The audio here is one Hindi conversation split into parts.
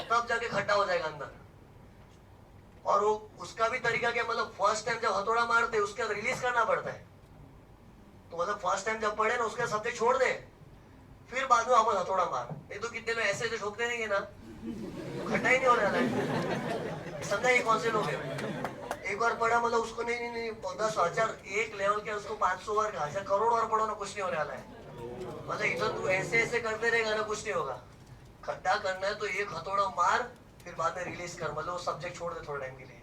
तब जाके खड्डा हो जाएगा अंदर। और वो उसका भी तरीका क्या, मतलब फर्स्ट टाइम जब हथौड़ा मारते उसके बाद रिलीज करना पड़ता है। तो मतलब फर्स्ट टाइम जब पढ़े ना उसके सब्जेक्ट छोड़ दे, फिर बाद में वापस हथौड़ा मार, नहीं तो कितने लोग ऐसे ऐसे ठोकते रहेंगे ना, खड्डा ही नहीं होने वाला है। समझा ये कौन से लोग हैं? एक बार पढ़ा मतलब उसको नहीं नहीं नहीं 10,000 एक लेवल के, उसको 500 बार 1000 करोड़ बार पढ़ो ना, कुछ नहीं होने वाला है। मतलब इधर तू ऐसे ऐसे करते रहेगा ना, कुछ नहीं होगा। खड्डा करना है तो एक हथौड़ा मार, फिर बाद में रिलीज कर, मतलब वो सब्जेक्ट छोड़ दे थोड़े टाइम के लिए,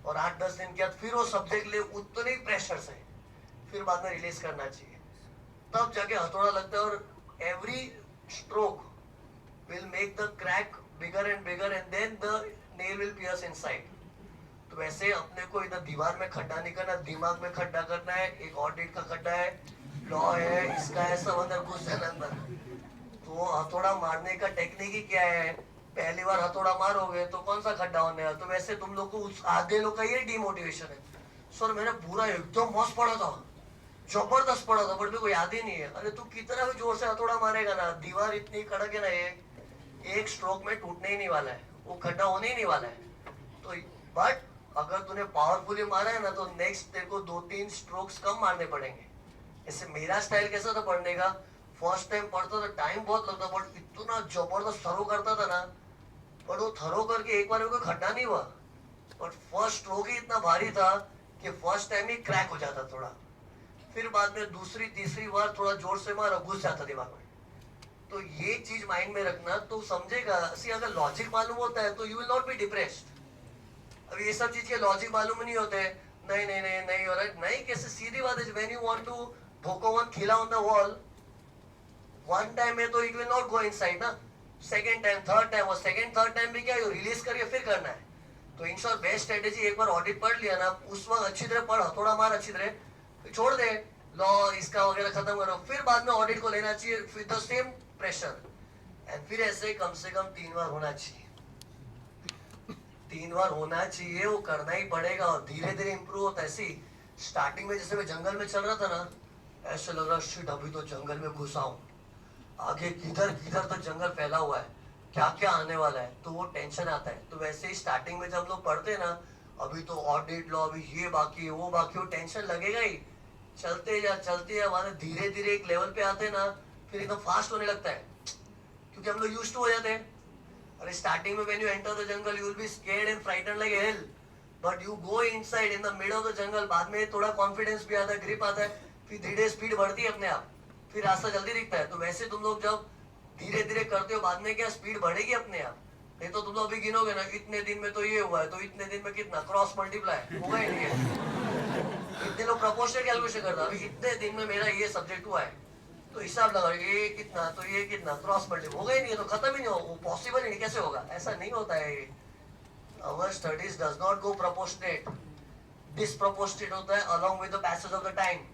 और 8-10 दिन के बाद फिर वो सब्जेक्ट ले उतने ही प्रेशर से, फिर बाद में रिलीज करना चाहिए, तब जाके हथौड़ा लगता है। और every stroke will make the crack bigger and bigger and then the nail will pierce inside. तो वैसे अपने को इधर दीवार में खड्डा नहीं करना, दिमाग में खड्डा करना है। एक ऑडिट का खड्डा है, लॉ है, इसका है, सब अंदर घुस जाना अंदर। तो हथौड़ा मारने का टेक्निक ही क्या है, पहली बार हथौड़ा मारोगे तो कौन सा खड्डा होने वाला। तो वैसे तुम लोग को उस आधे लोग का ये डिमोटिवेशन है, सर मैंने पूरा एकदम मस्त पढ़ा था, जबरदस्त पढ़ा था, बट मेरे को याद ही नहीं है। अरे तू कितना भी जोर से हथौड़ा मारेगा ना, दीवार इतनी कड़क है ना, एक स्ट्रोक में टूटने ही नहीं वाला है, वो खड्डा होने ही नहीं वाला है। तो बट अगर तूने पावरफुली मारा है ना, तो नेक्स्ट तेरे को 2-3 स्ट्रोक्स कम मारने पड़ेंगे। इससे मेरा स्टाइल कैसा था पढ़ने का, फर्स्ट टाइम पढ़ता था टाइम बहुत लगता, बट इतना जबरदस्त थरो करता था ना, बट वो थरो करके एक बार में कोई खड्डा नहीं हुआ, बट फर्स्ट स्ट्रोक ही इतना भारी था कि फर्स्ट टाइम ही क्रैक हो जाता थोड़ा, फिर बाद में दूसरी तीसरी बार थोड़ा जोर से मारा, घुस जाता दिमाग में। तो ये चीज माइंड में रखना, तो समझेगा। अगर लॉजिक मालूम होता है तो you will not be depressed. अब ये सब चीज के लॉजिक मालूम नहीं होते, नहीं नहीं नहीं नहीं हो रहा नहीं, कैसे सीधी बात है। व्हेन यू वांट टू भोको वन खिला on the wall, one time में तो it will not go inside ना, सेकंड टाइम थर्ड टाइम, और सेकंड थर्ड टाइम भी क्या है, रिलीज करके फिर करना है। तो इन शॉर्ट बेस्ट स्ट्रेटेजी, एक बार ऑडिट पढ़ लिया ना, उस वक्त अच्छी तरह पढ़, थोड़ा मार अच्छी तरह, फिर छोड़ दे, लॉ इसका वगैरह खत्म करो, फिर बाद में ऑडिट को लेना चाहिए with the same pressure. And फिर ऐसे कम से कम 3 बार होना चाहिए, 3 बार होना चाहिए, वो करना ही पड़ेगा, और धीरे धीरे इंप्रूव होता है। ऐसी स्टार्टिंग में जैसे मैं जंगल में चल रहा था ना, ऐसे लग रहा शिट अभी तो जंगल में घुसा हूं, आगे किधर किधर तक जंगल फैला हुआ है, क्या क्या आने वाला है, तो वो टेंशन आता है। तो वैसे ही स्टार्टिंग में जब हम लोग पढ़ते हैं ना, अभी तो ऑडिट लॉ, अभी ये बाकी है वो बाकी, वो टेंशन लगेगा ही, चलते जा हमारे धीरे धीरे एक लेवल पे आते हैं ना, फिर एकदम फास्ट होने लगता है, क्योंकि हम लोग यूज्ड टू हो जाते हैं। अरे स्टार्टिंग में when you enter the jungle you will be scared and frighten like hell, but you go inside in the mid of the jungle, बाद में थोड़ा कॉन्फिडेंस भी आता है, ग्रिप आता है, फिर धीरे स्पीड बढ़ती है अपने आप, फिर रास्ता जल्दी दिखता है। तो वैसे तुम लोग जब धीरे धीरे करते हो, बाद में क्या स्पीड बढ़ेगी अपने आप। नहीं तो तुम लोग अभी गिनोगे ना, इतने दिन में तो ये हुआ है, तो इतने दिन में कितना क्रॉस मल्टीप्लाई होगा ही नहीं है। इतने लोग प्रोपोर्शनल कैलकुलेशन करता है, अभी इतने दिन में मेरा ये सब्जेक्ट हुआ है, तो हिसाब लगा ये कितना, तो ये कितना, क्रॉस मल्टीप्लाई होगा ही नहीं है, तो खत्म ही नहीं हो, वो पॉसिबल ही नहीं, कैसे होगा, ऐसा नहीं होता है। Our studies does not go proportionate, disproportionate होता है along with the passage of the time,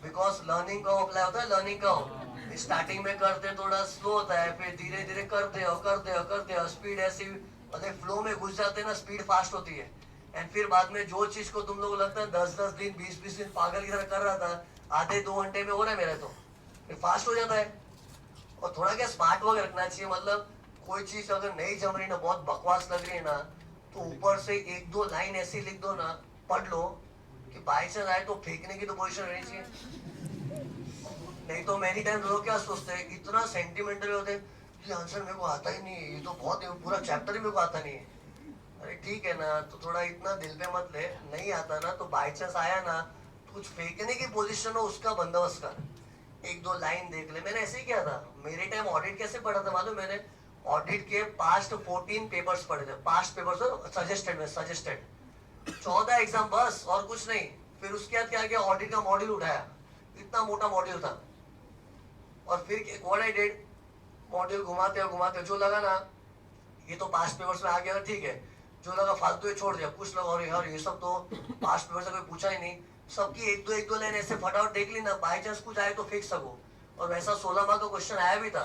because learning curve apply होता है, learning curve स्टार्टिंग में करते थोड़ा स्लो होता है, फिर धीरे धीरे करते हो स्पीड ऐसी, मतलब फ्लो में घुस जाते हैं ना, स्पीड फास्ट होती है। एंड फिर बाद में जो चीज को तुम लोग लगता है 10-10 दिन 20-20 दिन पागल की तरह कर रहा था, आधे 2 घंटे में हो रहा है मेरे, तो फिर फास्ट हो जाता है। और थोड़ा क्या स्मार्ट वर्क रखना चाहिए, मतलब कोई चीज अगर नहीं जम रही ना, बहुत बकवास लग रही है ना, तो ऊपर से 1-2 लाइन ऐसी लिख दो ना, पढ़ लो, कि बाई चांस आए तो फेंकने की तो पोजिशन रहनी चाहिए। नहीं तो मेनी टाइम लोग क्या सोचते हैं, इतना सेंटिमेंटल होते हैं, ये आंसर मेरे को आता ही नहीं है, ये तो बहुत पूरा चैप्टर ही मेरे को आता नहीं है। अरे ठीक है ना, तो थोड़ा इतना दिल पे मत ले, नहीं आता ना तो बाई चांस आया ना, कुछ फेंकने की पोजीशन हो उसका बंदोबस्त कर, 1-2 लाइन देख ले। मैंने ऐसे ही किया था, मेरे टाइम ऑडिट कैसे पढ़ा था मालूम, मैंने ऑडिट के पास्ट 14 पेपर्स पढ़े थे, पास्ट पेपर्स सजेस्टेड में, सजेस्टेड 14 एग्जाम बस, और कुछ नहीं। फिर उसके बाद क्या किया, ऑडिट का मॉड्यूल उठाया, इतना मोटा मॉड्यूल था, और फिर व्हाट आई डिड, मॉड्यूल घुमाते जो लगा ना ये तो पास्ट पेपर्स में आ गया, ठीक है, जो लगा फालतू ही छोड़ दिया, कुछ लगा और यार ये सब तो पास्ट पेपर से कोई पूछा ही नहीं, सबकी 1-2 लाइन ऐसे फटाफट देख ली ना, बाई चांस कुछ आए तो फेंक सको। और वैसा 16 मार्क का क्वेश्चन आया भी था,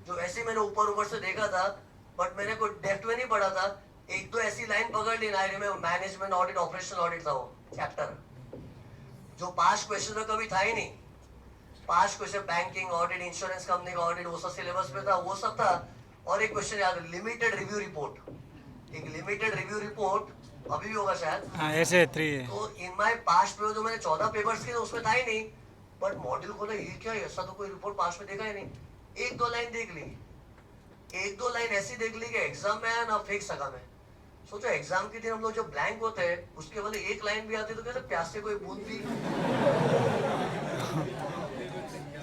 जो ऐसे मैंने ऊपर से देखा था, बट मैंने कोई डेप्थ में नहीं पढ़ा था, 1-2 ऐसी लाइन पकड़ ली ना, मैनेजमेंट ऑडिट, ऑपरेशनल ऑडिट था वो चैप्टर, जो पास्ट क्वेश्चन में कभी था ही नहीं। Past question banking audit, insurance company का ऑडिट, वो सब सिलेबस में था, वो सब था, और एक क्वेश्चन याद, लिमिटेड रिव्यू रिपोर्ट, एक लिमिटेड रिव्यू रिपोर्ट अभी भी होगा शायद। हाँ ऐसे 3 है। तो इन माय पास्ट में जो मैंने 14 पेपर्स किए उसमें था ही नहीं, बट मॉड्यूल खोला, ये क्या है, ऐसा तो कोई रिपोर्ट पास्ट में देखा ही नहीं। एक दो लाइन देख ली, एक दो लाइन ऐसी देख ली कि एग्जाम में आया ना फेंक सका मैं। सोचो एग्जाम के दिन हम लोग जब ब्लैंक होते हैं उसके वाले एक लाइन भी आती तो कैसे प्यास से कोई बूंद भी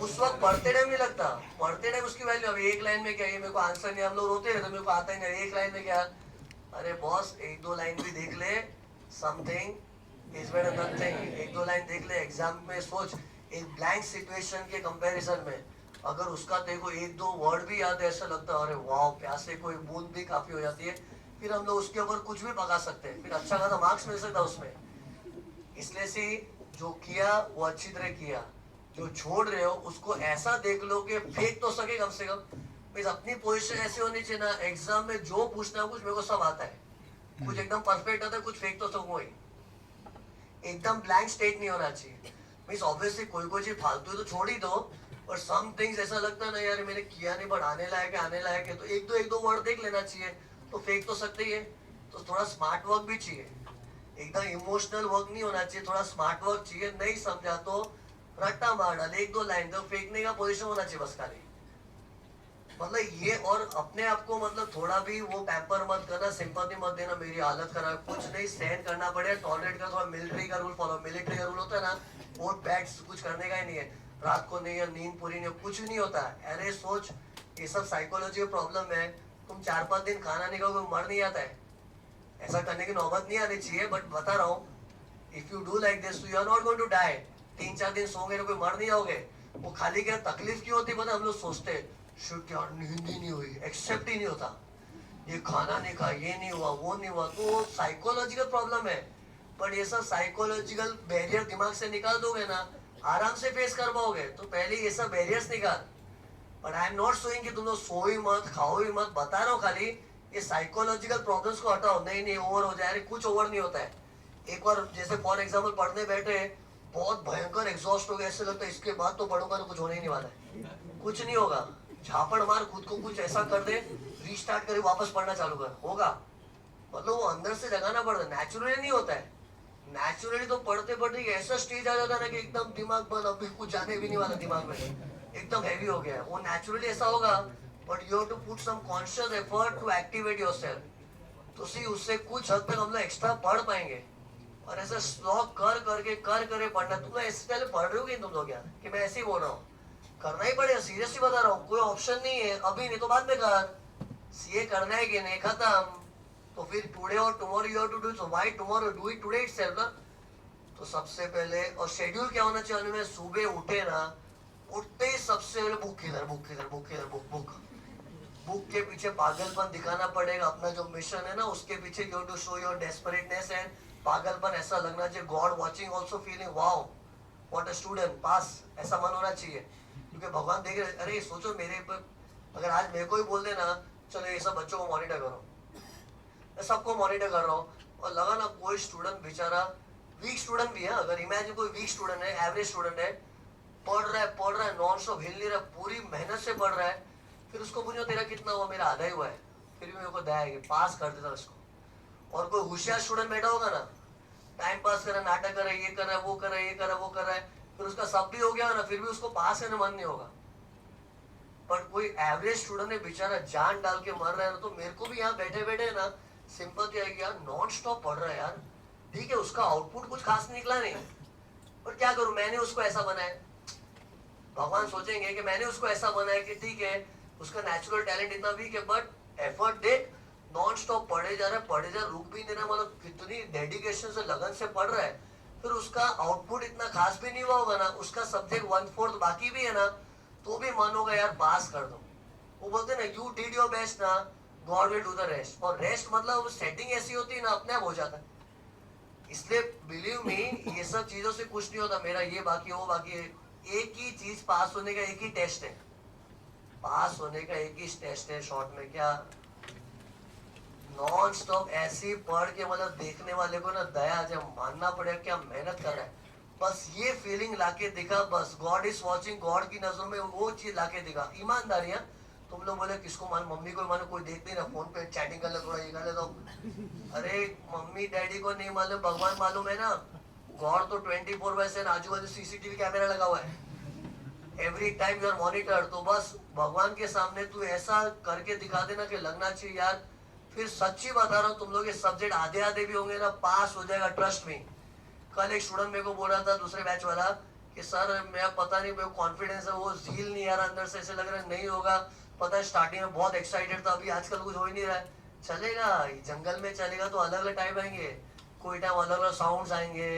उस वक्त पढ़ते टाइम नहीं लगता, पढ़ते टाइम उसकी वैल्यू, अभी एक लाइन में क्या है, मेरे को आंसर नहीं, हम लोग रोते रहते, मेरे को आता ही नहीं, एक लाइन में क्या। अरे बॉस एक दो लाइन भी देख ले, समथिंग इज बेटर नथिंग। एक दो लाइन देख ले एग्जाम में, सोच एक ब्लैंक सिचुएशन के कंपैरिजन में अगर उसका तेरे को एक दो वर्ड भी याद है, ऐसा लगता है अरे वाह प्यास से कोई बूंद भी काफी हो जाती है, फिर हम लोग उसके ऊपर कुछ भी पका सकते हैं, फिर अच्छा खासा मार्क्स मिल सकता है उसमें। इसलिए से जो किया वो अच्छी तरह किया, जो छोड़ रहे हो उसको ऐसा देख लो कि फेंक तो सके कम से कम। मीन्स अपनी पोजीशन ऐसी होनी चाहिए ना, एग्जाम में जो पूछना है कुछ मेरे को सब आता है, कुछ एकदम परफेक्ट आता है, कुछ फेंक तो सकूं ही, एकदम ब्लैंक स्टेट नहीं होना चाहिए। मीन्स ऑब्वियसली कोई कोई चीज फालतू है तो छोड़ ही दो, पर सम थिंग्स ऐसा लगता है ना यार मैंने किया नहीं बट आने लायक है, आने लायक है, तो एक दो वर्ड देख लेना चाहिए, तो फेंक तो सकते ही है। तो थोड़ा स्मार्ट वर्क भी चाहिए, एकदम इमोशनल वर्क नहीं होना चाहिए, थोड़ा स्मार्ट वर्क चाहिए। नहीं समझा तो रट्टा मार डाल, एक दो लाइन तो फेंकने का पोजीशन होना चाहिए बस खाली। मतलब ये, और अपने आप को मतलब थोड़ा भी वो पैम्पर मत करना, सिंपैथी मत देना मेरी हालत खराब, कुछ नहीं सहन करना पड़ेगा, टॉलरेट का थोड़ा मिलिट्री का रूल फॉलो, मिलिट्री का रूल होता है ना, वोट बैट्स कुछ करने का ही नहीं है, रात को नहीं है, नींद पूरी नहीं है, कुछ नहीं होता है। अरे सोच ये सब साइकोलॉजी का प्रॉब्लम है, तुम 4-5 दिन खाना नहीं खाओगे मर नहीं आता है, ऐसा करने की नौबत नहीं आनी चाहिए, बट बता रहा हूँ if you do like this you are not going to die. 3-4 दिन सोओगे तो कोई मर नहीं जाओगे। वो खाली क्या तकलीफ क्यों होती पता, हम लोग सोचते शुड यार नींद ही नहीं हुई, एक्सेप्ट ही नहीं होता, ये खाना नहीं खा, ये नहीं हुआ, वो नहीं हुआ, तो साइकोलॉजिकल प्रॉब्लम है। पर ये सब साइकोलॉजिकल बैरियर दिमाग से निकाल दोगे ना, आराम से फेस कर पाओगे। तो पहले ये सब बैरियर्स निकाल। But I am not saying कि तुम लोग सो ही मत, खाओ ही मत, बता रहा हूँ खाली ये साइकोलॉजिकल प्रॉब्लम्स को हटाओ। नहीं नहीं ओवर हो जाए, अरे कुछ ओवर नहीं होता है। एक बार जैसे फॉर एग्जाम्पल पढ़ने बैठे, बहुत भयंकर एग्जॉस्ट हो गया, ऐसे लगता है इसके बाद तो पढ़ूंगा तो कुछ होने ही नहीं वाला है, कुछ नहीं होगा, झापड़ मार खुद को, कुछ ऐसा कर दे, रीस्टार्ट करे, वापस पढ़ना चालू कर, होगा। मतलब वो अंदर से जगाना पड़ता है, नेचुरली नहीं होता है। नेचुरली तो पढ़ते पढ़ते ऐसा स्टेज आ जाता है ना कि एकदम दिमाग बंद, अभी कुछ जाने भी नहीं वाला दिमाग में, एकदम हैवी हो गया है, वो नेचुरली ऐसा होगा। But you have to put some conscious effort to activate yourself, तो सी उससे कुछ हद तक हम लोग एक्स्ट्रा पढ़ पाएंगे। और ऐसा स्लो कर करके कर करे पढ़ना, तुम लोग ऐसे पहले पढ़ रहे हो कि तुम लोग यार, कि मैं ऐसे ही बोल रहा हूँ, करना ही पड़ेगा, सीरियसली बता रहा हूँ, कोई ऑप्शन नहीं है, अभी नहीं तो बाद में कर। सीए करना है कि नहीं, खत्म। तो फिर टुडे और tomorrow you have to do, so why tomorrow, do it today itself ना। तो सबसे पहले, और शेड्यूल क्या होना चाहिए में, सुबह उठे ना, उठते ही सबसे पहले बुक किधर, बुक किधर, बुक किधर, बुक बुक बुक के पीछे पागलपन दिखाना पड़ेगा, अपना जो मिशन है ना उसके पीछे you have to show your desperateness and पागलपन, ऐसा लगना चाहिए God watching also feeling wow what a student pass, ऐसा मन होना चाहिए। क्योंकि भगवान देख रहे, अरे सोचो मेरे पर अगर आज मेरे को ही बोल देना चलो ये सब बच्चों को मॉनिटर करो, मैं सबको मॉनिटर कर रहा हूँ, और लगा ना कोई स्टूडेंट बेचारा वीक स्टूडेंट भी है, अगर इमेजिन कोई वीक स्टूडेंट है, एवरेज स्टूडेंट है, पढ़ रहा है नॉन स्टॉप, हिल नहीं रहा, पूरी मेहनत से पढ़ रहा है, फिर उसको पूछो तेरा कितना हुआ, मेरा आधा ही हुआ है, फिर भी मेरे को दया है पास कर देता उसको। और कोई होशियार स्टूडेंट बैठा होगा ना, टाइम पास कर रहा है, नाटक कर रहा है, ये कर रहा है, वो कर रहा है, ये कर रहा है, वो कर रहा है, फिर उसका सब भी हो गया ना, फिर भी उसको पास करने मन नहीं होगा। पर कोई एवरेज स्टूडेंट है बेचारा जान डाल के मर रहा है ना, तो मेरे को भी यहाँ बैठे बैठे ना सिंपैथी आएगी यार, नॉन स्टॉप पढ़ रहा है यार, ठीक है उसका आउटपुट कुछ खास निकला नहीं, पर क्या करूं, मैंने उसको ऐसा बनाया। भगवान सोचेंगे कि मैंने उसको ऐसा बनाया कि ठीक है उसका नेचुरल टैलेंट इतना वीक है, बट एफर्ट देख, नॉन स्टॉप पढ़े जा रहा है, पढ़े जा रहा, रुक भी नहीं रहा, मतलब कितनी डेडिकेशन से लगन से पढ़ रहा है, फिर उसका आउटपुट इतना खास भी नहीं हुआ होगा ना, उसका सब्जेक्ट 1/4 बाकी भी है ना, तो भी मन होगा यार पास कर दो। वो बोलते ना यू डिड योर बेस्ट ना, God will do the rest, और रेस्ट मतलब सेटिंग ऐसी होती है ना अपने आप हो जाता है। इसलिए बिलीव मी ये सब चीजों से कुछ नहीं होता, मेरा ये बाकी वो बाकी है, एक ही चीज पास होने का एक ही टेस्ट है, पास होने का एक ही टेस्ट है, शॉर्ट में क्या नॉन स्टॉप ऐसी पढ़ के मतलब देखने वाले को ना दया जब मानना पड़ेगा क्या मेहनत कर रहा है, बस ये फीलिंग लाके दिखा, बस गॉड इज वॉचिंग, गॉड की नजरों में वो चीज लाके दिखा, ईमानदारी है, तुम लोग बोले किसको मालूम, मम्मी को मालूम, कोई देख नहीं रहा, फोन पे चैटिंग कर ले, थोड़ा ये कर ले तो। अरे मम्मी डैडी को नहीं मालूम, भगवान मालूम है ना। गॉड तो 24/7 आजू बाजू सीसीटीवी कैमरा लगा हुआ है, एवरी टाइम यूर मॉनिटर। तो बस भगवान के सामने तू ऐसा करके दिखा देना कि लगना चाहिए यार। फिर सच्ची बता रहा हूँ, तुम लोग ये सब्जेक्ट आधे आधे भी होंगे ना, पास हो जाएगा, ट्रस्ट में। कल एक स्टूडेंट मेरे को बोल रहा था, दूसरे बैच वाला, कि सर मैं पता नहीं, मेरे को कॉन्फिडेंस है, वो झील नहीं आ रहा अंदर से, ऐसे लग रहा है नहीं होगा। पता है स्टार्टिंग में बहुत एक्साइटेड था, अभी आजकल कुछ हो ही नहीं रहा है। चलेगा, जंगल में चलेगा तो अलग अलग टाइप आएंगे, कोई टाइम अलग अलग साउंड्स आएंगे,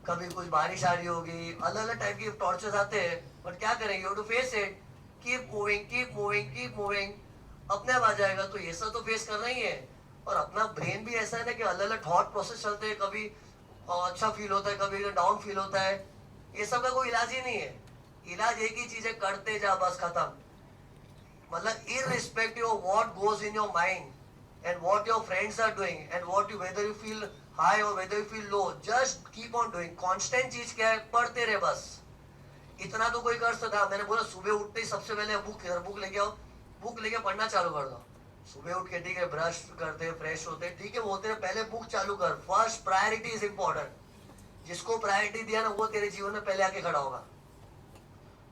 कभी कुछ बारिश आ रही होगी, अलग अलग टाइप की टॉर्चर्स आते हैं। बट क्या करेंगे, you to face it, keep moving keep moving keep moving, अपने आप आ जाएगा। तो ये सब तो फेस करना ही है। और अपना ब्रेन भी ऐसा है ना कि अलग अलग थॉट प्रोसेस चलते हैं, कभी अच्छा फील होता है, कभी डाउन फील होता है। ये सब का कोई इलाज ही नहीं है। इलाज एक ही चीज है, करते जा, बस खत्म। मतलब irrespective of what goes in your mind and what your friends are doing and what you, whether you feel high or whether you feel low, just keep on doing। constant चीज क्या है, पढ़ते रहे बस। इतना तो कोई कर सकता। मैंने बोला सुबह उठते ही सबसे पहले बुक लेके आओ, बुक लेके पढ़ना चालू कर दो। सुबह उठ के ठीक है, ब्रश करते, फ्रेश होते, ठीक है, बोलते रहे, पहले बुक चालू कर। First priority is important. जिसको प्रायोरिटी दिया ना, वो तेरे जीवन में पहले आके खड़ा होगा।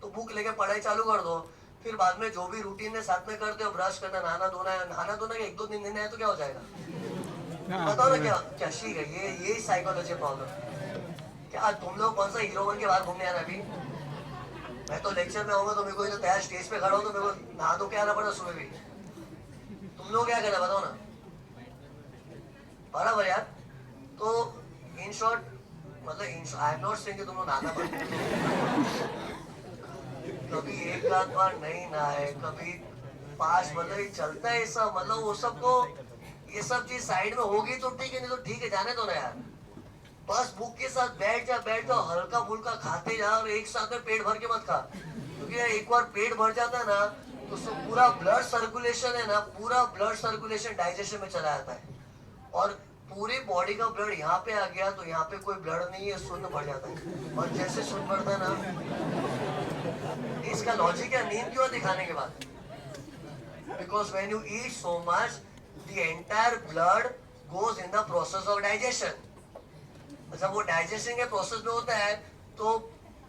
तो बुक लेके पढ़ाई चालू कर दो। फिर बाद में जो भी रूटीन है साथ में करते हो, ब्रश करना, नहाना धोना है, नहाना धोना के 1-2 दिन है तो क्या हो जाएगा, बताओ ना। क्या क्या शीख है ये, यही साइकोलॉजी प्रॉब्लम। क्या तुम लोग कौन सा हीरो बन के बाहर घूमने आना। अभी मैं तो लेक्चर में आऊंगा तो मेरे को तो तैयार स्टेज पे खड़ा हो, तो मेरे को नहा धो के आना पड़ा सुबह भी। तुम लोग क्या करना बताओ ना, बराबर यार। तो इन शॉर्ट, मतलब आई एम नॉट सेइंग कि तुम लोग नहाना पड़े, कभी एक रात बार नहीं नहाए, कभी 5, मतलब ये चलता है सब। मतलब वो सबको, ये सब चीज साइड में होगी तो ठीक है, नहीं तो ठीक है, जाने दो ना यार। बस बुक के साथ बैठ जा, हल्का फुल्का खाते जा, और एक साथ में पेट भर के मत खा। क्योंकि एक बार पेट भर जाता है ना, तो पूरा ब्लड सर्कुलेशन है ना, पूरा ब्लड सर्कुलेशन डाइजेशन में चला जाता है। और पूरी बॉडी का ब्लड यहाँ पे आ गया तो यहाँ पे कोई ब्लड नहीं है, शून्य बढ़ जाता है। और जैसे शून्य बढ़ता है ना, इसका लॉजिक है, नींद क्यों दिखाने के बाद, because when you eat so much the entire blood goes in the process of digestion. जब वो डाइजेशन के प्रोसेस में होता है तो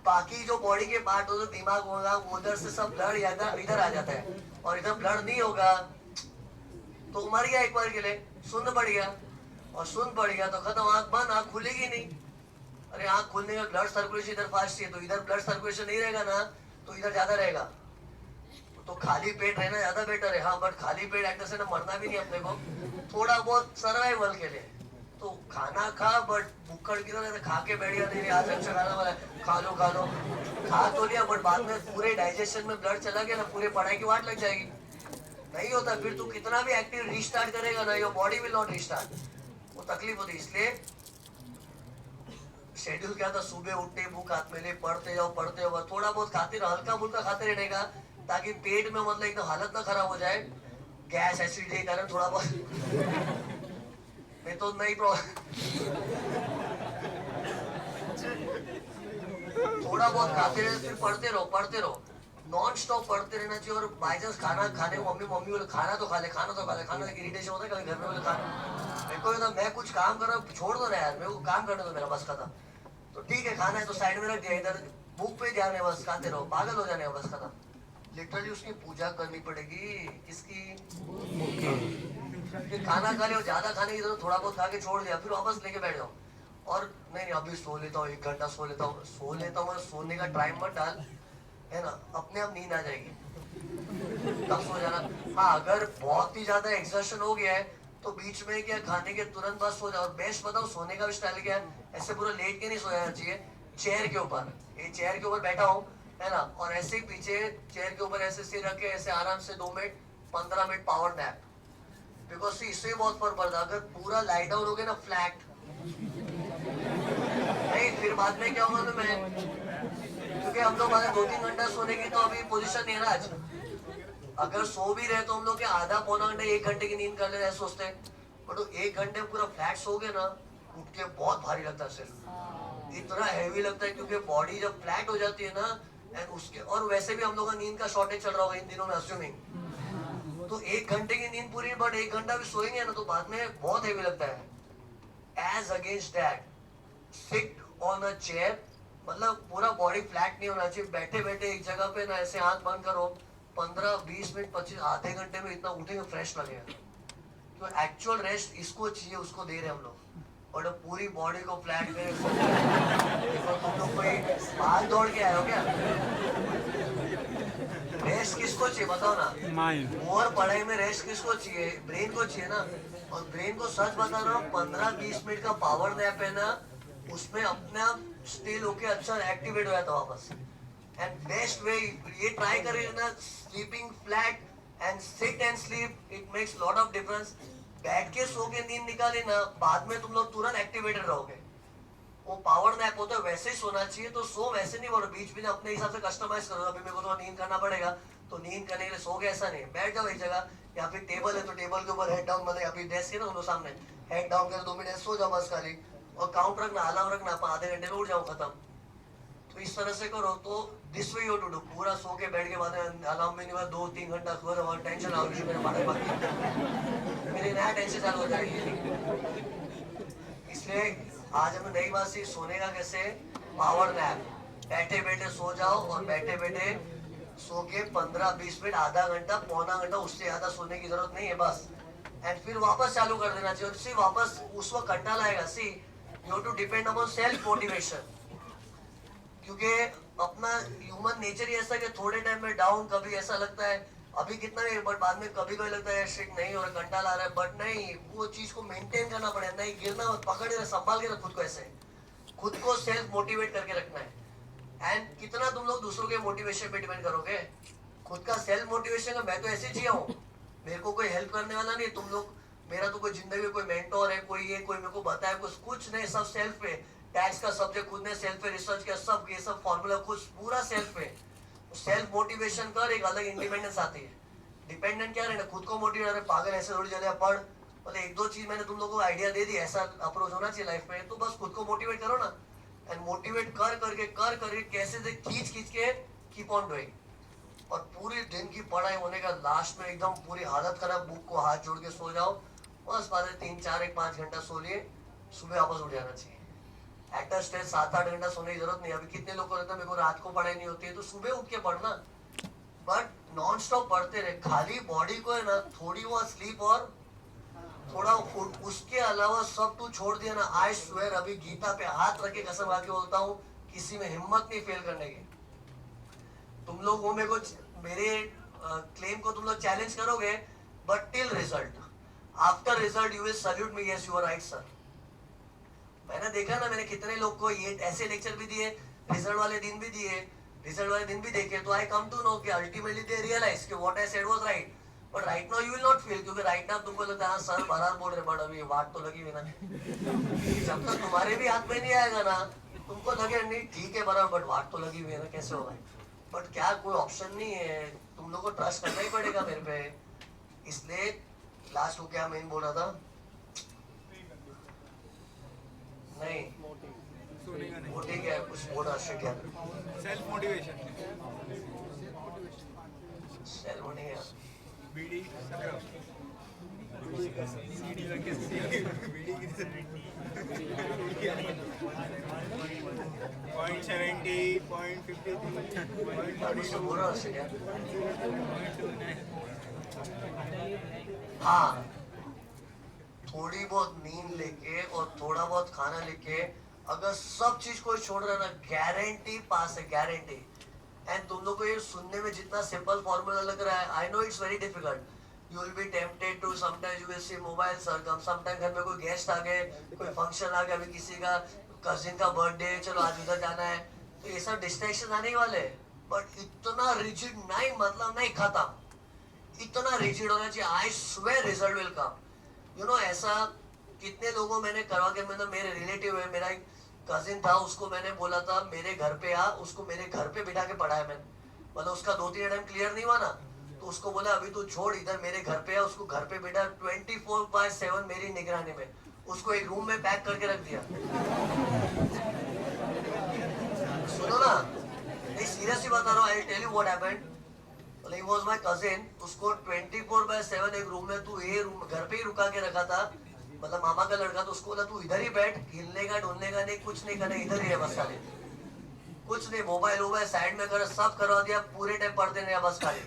बाकी जो बॉडी के पार्ट होते, दिमाग होगा, उधर से सब ब्लड इधर आ जाता है। और इधर ब्लड नहीं होगा तो मर गया एक बार के लिए, शून्य बढ़ गया। और शून्य बढ़ गया तो खत्म, आंख बंद, आंख खुलेगी नहीं। अरे आंख खुलने का ब्लड सर्कुलेशन इधर फास्ट है, तो इधर ब्लड सर्कुलेशन नहीं रहेगा ना, तो इधर ज्यादा रहेगा। तो खाली पेट रहना ज्यादा बेटर है। हाँ, बट खाली पेट एक्टर से ना मरना भी नहीं अपने को, थोड़ा बहुत सर्वाइवल के लिए। तो खाना खा, बट भुक्कड़ की तरह खा के बैठ गया, नहीं आज अच्छा खाना वाला है, खा लो खा तो लिया, बट बाद में पूरे डाइजेशन में ब्लड चला गया ना, पूरे पढ़ाई की वाट लग जाएगी। नहीं होता। फिर तू कितना भी एक्टिव रीस्टार्ट करेगा ना, your body will not restart, वो तकलीफ होती। इसलिए शेड्यूल क्या था, सुबह उठते, बुक हाथ में ले, पढ़ते जाओ, थोड़ा बहुत खाते रहो, हल्का फुल्का खाते रहने का, ताकि पेट में मतलब एकदम हालत ना खराब हो जाए, गैस एसिडिटी के कारण। थोड़ा बहुत मैं तो नहीं थोड़ा बहुत खाते रहे, फिर पढ़ते रहो, नॉन स्टॉप पढ़ते रहना चाहिए। और बाई चांस खाना खाने को मम्मी बोले खाना तो खा ले, खाना इरिटेशन होता है कभी घर में, बोले खाना। मेरे को तो मैं कुछ काम कर रहा हूँ, छोड़ दो ना यार, मेरे को काम करने दो, मेरा बस खत्म। तो ठीक है, खाना है तो साइड में रख दिया, इधर बुक पे ध्यान है, बस खाते रहो, पागल हो जाने बस खत्म। लिटरली उसकी पूजा करनी पड़ेगी, किसकी, फिर खाना खा लिया, ज्यादा खाने की जरूरत, थोड़ा बहुत खा के छोड़ दिया, फिर वापस लेके बैठ जाओ। और नहीं अभी सो लेता हूँ, 1 घंटा सो लेता हूँ, सोने का टाइम मत डाल, है ना, अपने आप नींद आ जाएगी, तब सो जाना। हाँ, अगर बहुत ही ज्यादा एक्सर्शन हो गया है तो बीच में क्या, खाने के तुरंत बाद सो जाओ। और बेस्ट बताओ सोने का भी स्टाइल क्या है, ऐसे पूरा लेट के नहीं सो जाना चाहिए, चेयर के ऊपर, ये चेयर के ऊपर बैठा हूँ, है ना, और ऐसे ही पीछे चेयर के ऊपर ऐसे सिर रख के ऐसे आराम से 2 minute 15 minute power nap. Because इससे बहुत फर्क पड़ता है। अगर पूरा लाइट डाउन हो गया ना, फ्लैट नहीं, फिर बाद में क्या होगा तो मैं, क्योंकि हम लोग अगर 2-3 घंटा सोने की तो अभी पोजीशन नहीं है ना आज। अगर सो भी रहे तो हम लोग के आधा पौना घंटे 1 घंटे की नींद कर ले रहे सोचते हैं, बट 1 घंटे पूरा फ्लैट सो गए ना, उठ के बहुत भारी लगता है, सिर्फ इतना हैवी लगता है, क्योंकि बॉडी जब फ्लैट हो जाती है ना, एंड उसके, और वैसे भी हम लोग का नींद का शॉर्टेज चल रहा होगा इन दिनों में, अज्यूमिंग तो 1 घंटे की नींद पूरी, बट 1 घंटा भी सोएंगे ना तो बाद में बहुत हेवी लगता है। As against that, sit on a chair, मतलब पूरा बॉडी फ्लैट नहीं होना चाहिए, बैठे बैठे एक जगह पे ना ऐसे हाथ बंद करो, 15-20 मिनट 25 आधे घंटे में इतना उठेंगे फ्रेश लगेगा। तो एक्चुअल रेस्ट इसको चाहिए, उसको दे रहे हम लोग। और जब पूरी बॉडी को फ्लैट करे देखो, तुम लोग कोई भाग दौड़ के आए हो क्या? रेस्ट किसको चाहिए बताओ ना? माइंड। और पढ़ाई में रेस्ट किसको चाहिए? ब्रेन को चाहिए ना। और ब्रेन को सच बता रहा हूँ, 15-20 मिनट का पावर नैप है ना, उसमें अपने आप स्टिल होके अच्छा एक्टिवेट हो जाता वापस। एंड बेस्ट वे ये ट्राई करिए ना, sleeping flat and sit and sleep, it makes lot of difference. बैठ के सो के नींद निकाली ना, बाद में तुम लोग तुरंत एक्टिवेटेड रहोगे। वो पावर नैप होता है, वैसे ही सोना चाहिए, तो सो वैसे नहीं बोलो, बीच बीच अपने हिसाब से कस्टमाइज करो। अभी मेरे को तो नींद करना पड़ेगा तो नींद करने के लिए सो गए, ऐसा नहीं। बैठ जाओ एक जगह, या फिर टेबल है तो टेबल के ऊपर हेड डाउन, मतलब अभी डेस्क है ना उन सामने, हेड डाउन कर 2 मिनट सो जाओ बस खाली। और काउंट रखना, अलार्म रखना, आप आधे घंटे में उठ जाओ, खत्म। तो इस तरह से करो तो this way you to do. पूरा सो के बैठ के बाद अलार्म में नहीं हुआ 2-3 घंटा सो जाओ और टेंशन आओ कि मेरे पढ़ाई बाकी, मेरी नया टेंशन चालू हो जाएगी। इसलिए आज हमें नई बात सी, सोने का कैसे पावर नैप, बैठे बैठे सो जाओ और बैठे बैठे सो के 15-20 मिनट, आधा घंटा, पौना घंटा, उससे ज्यादा सोने की जरूरत नहीं है बस। एंड फिर वापस चालू कर देना चाहिए। सी वापस उस वक्त कंटाला आएगा। See you to depend upon self motivation, क्योंकि अपना ह्यूमन नेचर ही ऐसा कि थोड़े टाइम में डाउन, कभी ऐसा लगता है अभी कितना भी, बट बाद में कभी कोई लगता है शिट नहीं हो रहा, कंटाला आ रहा है, बट नहीं, वो चीज को मेंटेन करना पड़ेगा, नहीं गिरना, पकड़ के संभाल के खुद को, ऐसे खुद को सेल्फ मोटिवेट करके रखना है। एंड कितना तुम लोग दूसरों के मोटिवेशन पे डिपेंड करोगे? खुद का सेल्फ मोटिवेशन है, मैं तो ऐसे जिया हूँ, मेरे को कोई हेल्प करने वाला नहीं, तुम लोग, मेरा तो कोई जिंदगी में कोई मेंटोर है, कोई ये, कोई मेरे को बताया कुछ नहीं, सब सेल्फ पे। टैक्स का सब्जेक्ट खुद ने सेल्फ पे रिसर्च किया, सब ये सब फॉर्मूला खुद, पूरा सेल्फ पे। सेल्फ मोटिवेशन कर, एक अलग इंडिपेंडेंस आती है। डिपेंडेंट क्या रहना, खुद को मोटिवेट, अरे पागल ऐसे थोड़ी चले पढ़, मतलब 1-2 चीज मैंने तुम लोगों को आइडिया दे दी, ऐसा अप्रोच होना चाहिए लाइफ में, तो बस खुद को मोटिवेट करो ना। एंड मोटिवेट कर करके कैसे से खींच के कीप ऑन डूइंग। और पूरी दिन की पढ़ाई होने का लास्ट में एकदम पूरी हालत खराब, बुक को हाथ जोड़ के सो जाओ बस, बाद में 3-4-1-5 घंटा सो लिए, सुबह वापस उठ जाना चाहिए। एट अ स्टेज 7-8 घंटा सोने की जरूरत नहीं। अभी कितने लोग को रहता है मेरे को रात को पढ़ाई नहीं होती है, तो सुबह उठ के पढ़ना, बट नॉन स्टॉप पढ़ते रहे। खाली बॉडी को है ना थोड़ी बहुत स्लीप और थोड़ा फूड, उसके अलावा सब तू छोड़ दिया ना, आई स्वेयर, अभी गीता पे हाथ रख के कसम खा के बोलता हूँ, किसी में हिम्मत नहीं फेल करने की। तुम लोग वो मेरे को, मेरे क्लेम को तुम लोग चैलेंज करोगे, but till result, after result you will salute me, yes you are right sir. मैंने देखा ना, मैंने कितने लोग को ये ऐसे लेक्चर भी दिए, रिजल्ट वाले दिन भी दिए, रिजल्ट वाले दिन भी देखे, तो आई कम टू नो कि अल्टीमेटली दे रियलाइज कि what I said was right. But right now you will not feel, क्योंकि राइट नाउ तुमको लगता है सर बराबर बोल रहे, बट अभी वाट तो लगी हुई ना। जब तक तुम्हारे भी हाथ में नहीं आएगा ना, तुमको लगे नहीं ठीक है बराबर, बट वाट तो लगी हुई है ना, कैसे होगा? बट क्या कोई ऑप्शन नहीं है, तुम लोग को ट्रस्ट करना ही पड़ेगा मेरे पे। इसलिए लास्ट को क्या मैं बोल रहा था, नहीं वो ठीक है, कुछ बोल रहा क्या, self motivation, self motivation, BD point 70, point 53, बोल रहा क्या? हाँ, थोड़ी बहुत नींद लेके और थोड़ा बहुत खाना लेके, अगर सब चीज को छोड़ रहा ना, गारंटी पास है, गारंटी। एंड तुम लोग को ये सुनने में जितना सिंपल फॉर्मूला लग रहा है, I know it's very difficult, you will be tempted to, sometimes you will see mobile सरगम, समटाइम्स घर में कोई गेस्ट आ गए, कोई फंक्शन आ गया, अभी किसी का कजिन का बर्थडे, चलो आज उधर जाना है, तो ये सब डिस्ट्रैक्शन आने वाले। बट इतना रिजिड नहीं, मतलब नहीं खत्म, इतना रिजिड होना चाहिए, I swear result will come. You know ऐसा कितने लोगों मैंने करवा के, मतलब मेरे रिलेटिव है, मेरा एक कजिन था, उसको मैंने बोला था मेरे घर पे आ, उसको मेरे घर पे बिठा के पढ़ाया मैंने, मतलब उसका 2-3 टाइम क्लियर नहीं हुआ ना, तो उसको बोला अभी तू छोड़, इधर मेरे घर पे आ, उसको घर पे बिठा 24/7 मेरी निगरानी में, उसको एक रूम में पैक करके रख दिया। सुनो ना, नहीं सीरियसली बता रहा हूँ, I tell you what happened. बोले ही वॉज माई कजिन, उसको 24/7 एक रूम में, तू ये रूम घर पे ही रुका के रखा था, मतलब मामा का लड़का, तो उसको बोला तू इधर ही बैठ, हिलने का डुलने का नहीं, कुछ नहीं करना, इधर ही है बस खाली, कुछ नहीं, मोबाइल वोबाइल साइड में कर, सब करवा दिया, पूरे टाइम पढ़ते नहीं बस खाली,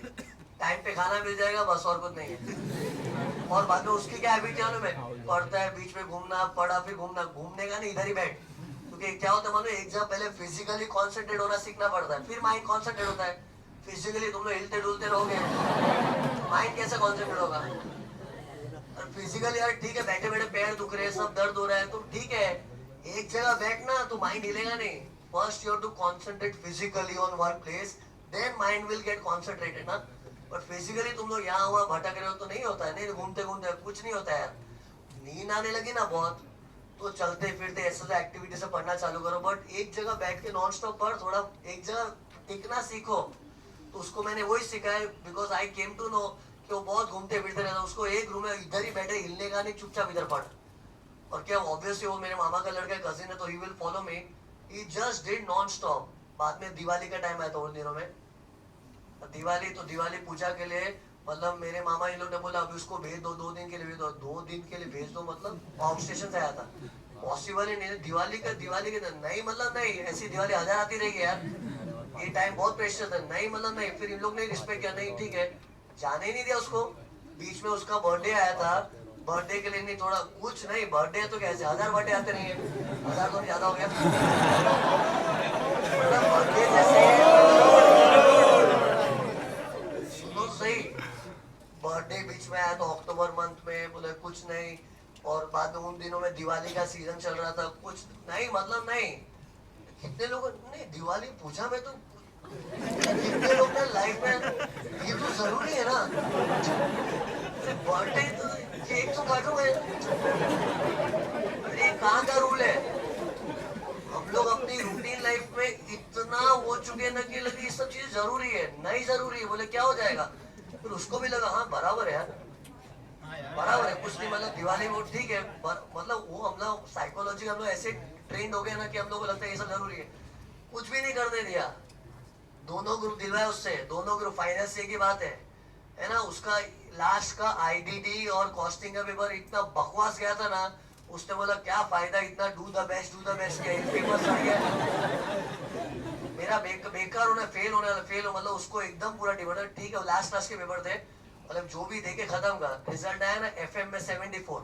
टाइम पे खाना मिल जाएगा बस, और कुछ नहीं है। और बाद में उसकी क्या हैबिट है में, पढ़ता है बीच में घूमना, पढ़ा फिर घूमना, घूमने का नहीं, इधर ही बैठ, क्योंकि क्या होता है मालूम, एग्जाम पहले फिजिकली कॉन्सेंट्रेट होना सीखना पड़ता है, फिर माइंड कॉन्सेंट्रेट होता है। फिजिकली तुम लोग हिलते डुलते रहोगे, माइंड कैसे कॉन्सेंट्रेट होगा? और फिजिकली यार ठीक है, बैठे बैठे पैर दुख रहे हैं, सब दर्द हो रहा है, तो ठीक है, एक जगह बैठना तो माइंड हिलेगा नहीं। First you have to concentrate physically on one place, then mind will get concentrated ना। बट फिजिकली तुम लोग यहाँ हुआ भटक रहे हो तो नहीं होता है, नहीं घूमते घूमते कुछ नहीं होता है यार। नींद आने लगी ना बहुत, तो चलते फिरते ऐसे एक्टिविटी से पढ़ना चालू करो, बट एक जगह बैठ के नॉन स्टॉप पढ़, थोड़ा एक जगह टिकना सीखो। तो उसको मैंने वही सिखाया, because I came to know कि वो बहुत घूमते फिरते रहता, उसको एक रूम में इधर ही बैठे, हिलने का नहीं, चुपचाप इधर पढ़। और क्या ऑब्वियसली वो मेरे मामा का लड़का कजिन है, तो he will follow me, he just did non stop. बाद में दिवाली का टाइम आया था उन दिनों में, दिवाली, तो दिवाली पूजा के लिए, मतलब मेरे मामा इन लोग ने बोला अभी उसको भेज दो, 2 दिन के लिए भेज दो, 2 दिन के लिए भेज दो, मतलब आउट स्टेशन से आया था, पॉसिबल ही नहीं। दिवाली के नहीं, मतलब नहीं, ऐसी दिवाली 1000 आती रहेगी यार, ये टाइम बहुत प्रेशियस है, नहीं मतलब नहीं। फिर इन लोग ने रिस्पेक्ट किया, नहीं ठीक है, जाने ही नहीं दिया उसको। बीच में उसका बर्थडे आया था, बर्थडे के लिए नहीं, थोड़ा कुछ नहीं, बर्थडे है तो कैसे 1000 बर्थडे आते नहीं है, 1000 तो ज्यादा हो गया, मतलब बर्थडे जैसे, सुनो सही, बर्थडे बीच में आया तो अक्टूबर मंथ में, बोले कुछ नहीं। और बाद में उन दिनों में दिवाली का सीजन चल रहा था, कुछ नहीं, मतलब नहीं। कितने लोग नहीं, दिवाली पूजा में तो कितने लोग ने लाइफ में, ये तो जरूरी है ना, बर्थडे तो केक तो काटो मैं, अरे कहाँ का रूल है? हम लोग अपनी रूटीन लाइफ में इतना हो चुके हैं ना कि लगे ये सब चीज जरूरी है, नहीं जरूरी है, बोले क्या हो जाएगा। फिर उसको भी लगा हाँ बराबर है यार, बराबर है, कुछ नहीं, मतलब दिवाली वो ठीक है, मतलब वो हम लोग साइकोलॉजी हम लोग ऐसे ट्रेंड हो गए ना कि हम लोग को लगता है ये सब जरूरी है, कुछ भी नहीं करने दिया। दोनों ग्रुप दिलवाए उससे, दोनों ग्रुप फाइनल से की बात है ना। उसका लास्ट का आईडीडी और कॉस्टिंग का पेपर इतना बकवास गया था ना, उसने बोला क्या फायदा, इतना डू द बेस्ट किया, पेपर आ गया मेरा बेकार होना, फेल होने वाला, फेल हो, मतलब उसको एकदम पूरा डिवाइड। ठीक है, लास्ट के पेपर थे, मतलब जो भी देके खत्म का रिजल्ट आया ना, एफएम में 74,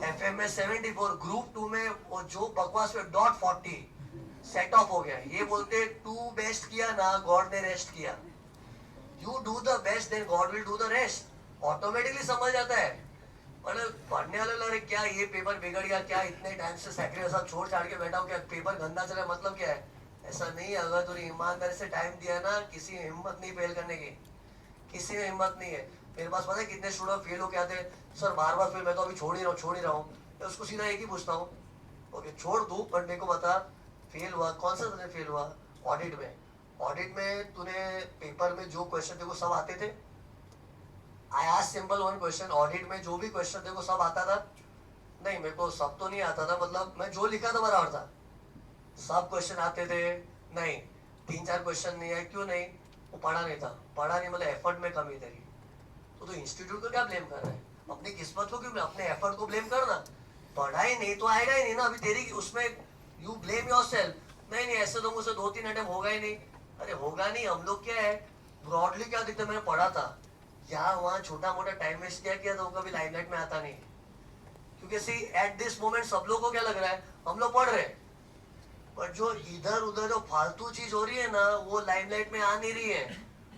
एफएम में 74, ग्रुप 2 में वो जो बकवास में .40 सेट ऑफ हो गया। ये बोलते टू बेस्ट किया ना, गॉड ने रेस्ट किया, you do the best then God will do the rest, automatically समझ जाता है। मतलब पढ़ने वाले लगे क्या ये पेपर बिगड़ गया, क्या इतने टाइम से सैक्रिफाइस छोड़ छाड़ के बैठा हूँ, क्या पेपर गंदा चला, मतलब क्या है? ऐसा नहीं है, अगर तूने ईमानदारी से टाइम दिया ना, किसी में हिम्मत नहीं फेल करने की, किसी में हिम्मत नहीं है। मेरे पास पता है कितने स्टूडेंट फेल होके आते हैं, सर बार बार फेल, मैं तो अभी छोड़ ही रहा हूँ। मैं उसको सीधा एक ही पूछता हूँ, ओके छोड़ दू, पर मेरे को बता फेल हुआ कौन सा तुझे फेल हुआ? ऑडिट में, ऑडिट में तूने पेपर में जो क्वेश्चन तेरे को सब आते थे, I asked simple one question, audit में जो भी क्वेश्चन तेरे को सब आता था? नहीं मेरे को सब तो नहीं आता था, मतलब मैं जो लिखा था बराबर था। सब क्वेश्चन आते थे? नहीं, 3-4 क्वेश्चन नहीं है, क्यों नहीं? वो पढ़ा नहीं था, पढ़ा नहीं, मतलब एफर्ट में कमी तेरी। तो इंस्टीट्यूट को क्या ब्लेम कर रहा है? अपनी किस्मत को क्यों, अपने एफर्ट को ब्लेम करना। पढ़ा ही नहीं तो आएगा ही नहीं ना, अभी तेरी उसमें यू ब्लेम योरसेल्फ। नहीं ऐसे तो मुझसे 2-3 अटेम्प्ट होगा ही नहीं। अरे होगा नहीं, हम लोग क्या है ब्रॉडली क्या दिखता, मैंने पढ़ा था यहाँ वहाँ छोटा मोटा टाइम वेस्ट किया तो कभी लाइमलाइट में आता नहीं। क्योंकि सी एट दिस मोमेंट सब लोगों को क्या लग रहा है, हम लोग पढ़ रहे, पर जो इधर उधर जो फालतू चीज हो रही है ना, वो लाइमलाइट में आ नहीं रही है,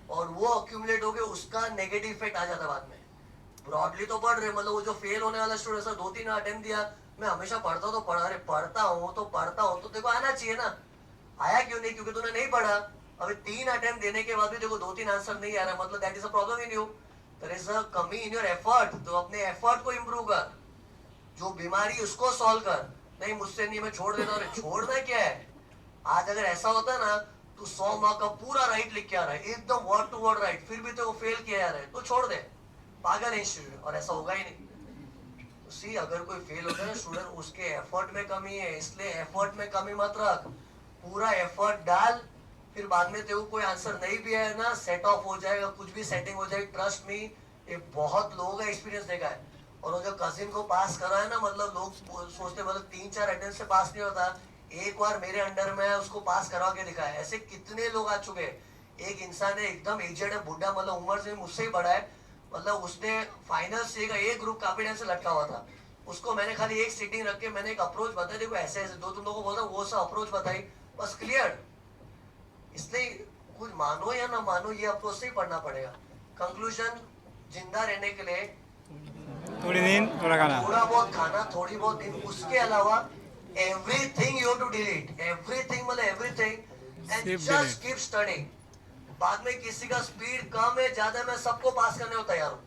और वो अक्यूमुलेट होके उसका नेगेटिव इफेक्ट आ जाता है बाद में। ब्रॉडली तो पढ़ रहे, मतलब वो जो फेल होने वाला स्टूडेंट 2-3 अटेम्प्ट दिया, मैं हमेशा पढ़ता हूँ तो पढ़ता हूँ तो देखो आना चाहिए ना, आया क्यों नहीं? क्योंकि तूने नहीं पढ़ा। अभी 3 अटेम्प्ट देने के बाद भी देखो 2-3 आंसर नहीं आ रहा, मतलब that is a problem in you, there is a कमी इन योर एफर्ट। तो अपने एफर्ट को इंप्रूव कर, जो बीमारी उसको सॉल्व कर। नहीं मुझसे नहीं, मैं छोड़ देता हूँ। छोड़ना क्या है? आज अगर ऐसा होता ना, तू 100 मार्क का पूरा राइट लिख के आ रहा है, एकदम वर्ड टू वर्ड राइट, फिर भी तो फेल किया जा रहा है, तो छोड़ दे, पागल है इंस्टीट्यूट। और ऐसा होगा ही नहीं। सी अगर कोई फेल होता है ना स्टूडेंट, उसके एफर्ट में कमी है, इसलिए एफर्ट में कमी मत रख, पूरा एफर्ट डाल, फिर बाद में तेरे को कोई आंसर नहीं भी है ना, सेट ऑफ हो जाएगा, कुछ भी सेटिंग हो जाएगी, ट्रस्ट मी, ये बहुत लोगों का एक्सपीरियंस देखा है। और वो जो कजिन को पास करा है ना, मतलब लोग सोचते मतलब 3-4 अटेम्प्ट से पास नहीं होता, एक बार मेरे अंडर में है उसको पास करवा के दिखा है। ऐसे कितने लोग आ चुके हैं। एक इंसान है एकदम एजेड है, बुढ़ा, मतलब उम्र से मुझसे ही बड़ा है, मतलब उसने फाइनल से का एक ग्रुप काफी टाइम से लटका हुआ था, उसको मैंने खाली एक सीटिंग रख के मैंने एक अप्रोच बताई, देखो ऐसे ऐसे दो तुम लोगों को बोलता वो सा अप्रोच बताई, बस क्लियर। इसलिए कुछ मानो या ना मानो ये अप्रोच से ही पढ़ना पड़ेगा। कंक्लूजन, जिंदा रहने के लिए थोड़ी नींद थोड़ा खाना। थोड़ा बहुत खाना, थोड़ी बहुत नींद, उसके अलावा everything you have to delete, everything मतलब एवरीथिंग, एंड सिर्फ जस्ट कीप स्टडिंग। बाद में किसी का स्पीड कम है ज्यादा है, मैं सबको पास करने को तैयार हूँ।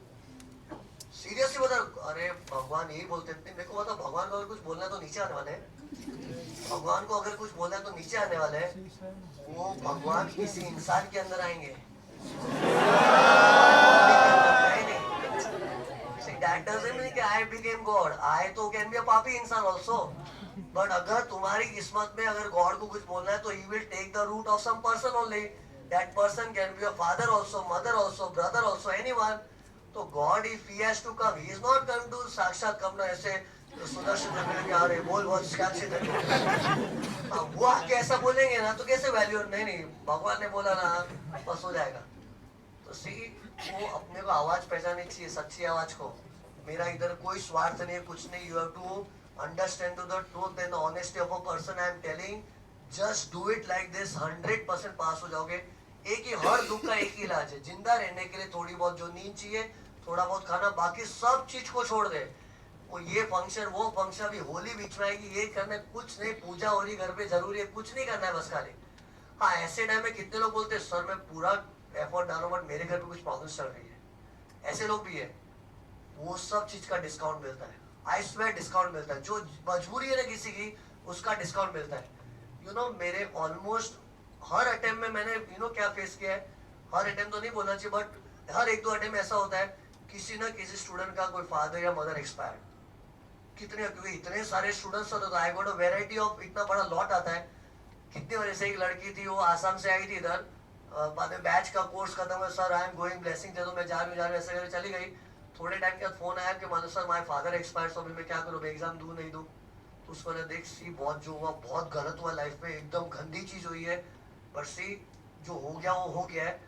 सीरियसली बता, अरे भगवान यही बोलते थे मेरे को, बता भगवान को अगर कुछ बोलना है तो नीचे आने वाले हैं, भगवान को अगर कुछ बोलना है तो नीचे आने वाले हैं, वो भगवान किसी इंसान के अंदर आएंगे। नहीं नहीं, see that doesn't mean कि I became God, I तो can be a पापी इंसान also, but अगर तुम्हारी किस्मत में अगर गॉड को कुछ बोलना है तो he will take the route of some person only, that person can be a father also, mother also, brother also, anyone। तो God if he has to come, he is not come to साक्षात come ना ऐसे सुदर्शन चक्र के आ रहे बोल बहुत साक्षी वो आके ऐसा बोलेंगे ना तो कैसे वैल्यू, नहीं नहीं भगवान ने बोला ना बस हो जाएगा। तो सी, वो अपने को आवाज पहचाननी चाहिए, सच्ची आवाज को, मेरा इधर कोई स्वार्थ नहीं है, कुछ नहीं, you have to understand to the truth and honesty of a person. I am telling, just do it like this, 100% pass हो जाओगे। एक ही, हर दुख का एक ही इलाज है, जिंदा रहने के लिए थोड़ी बहुत जो नींद चाहिए, थोड़ा बहुत खाना, बाकी सब चीज को छोड़ दे। वो ये फंक्शन वो फंक्शन, अभी होली बीच में आएगी, ये करना है, कुछ नहीं, पूजा हो रही घर पे जरूरी है, कुछ नहीं करना है बस खाली। हाँ ऐसे टाइम में कितने लोग बोलते हैं सर मैं पूरा एफर्ट डालूं बट मेरे घर पे कुछ प्रॉब्लम चल रही है, ऐसे लोग भी है। वो सब चीज का डिस्काउंट मिलता है, आई स्वेयर डिस्काउंट मिलता है, जो मजबूरी है ना किसी की उसका डिस्काउंट मिलता है। यू नो मेरे ऑलमोस्ट हर अटेम्प्ट में मैंने क्या फेस किया है, हर अटेम्प्ट तो नहीं बोलना चाहिए बट हर एक दो अटेम्प्ट ऐसा होता है किसी ना किसी स्टूडेंट का कोई फादर या मदर एक्सपायर्ड। कितने, क्योंकि इतने सारे स्टूडेंट्स होते तो I got a variety of, इतना बड़ा लॉट आता है। कितनी वजह से एक लड़की थी वो आसाम से आई थी इधर, बाद में बैच का कोर्स खत्म हुआ, sir I am going blessing दे दो, मैं जा रही हूँ ऐसे करके चली गई। थोड़े टाइम के बाद फोन आया कि मानो सर माय फादर एक्सपायर्ड, सो अभी मैं क्या करूँ, एग्जाम दूँ नहीं दूँ। तो उसको मैंने देख सी बहुत जो हुआ बहुत गलत हुआ लाइफ में, एकदम गंदी चीज हुई है, पर सी जो हो गया वो हो गया है।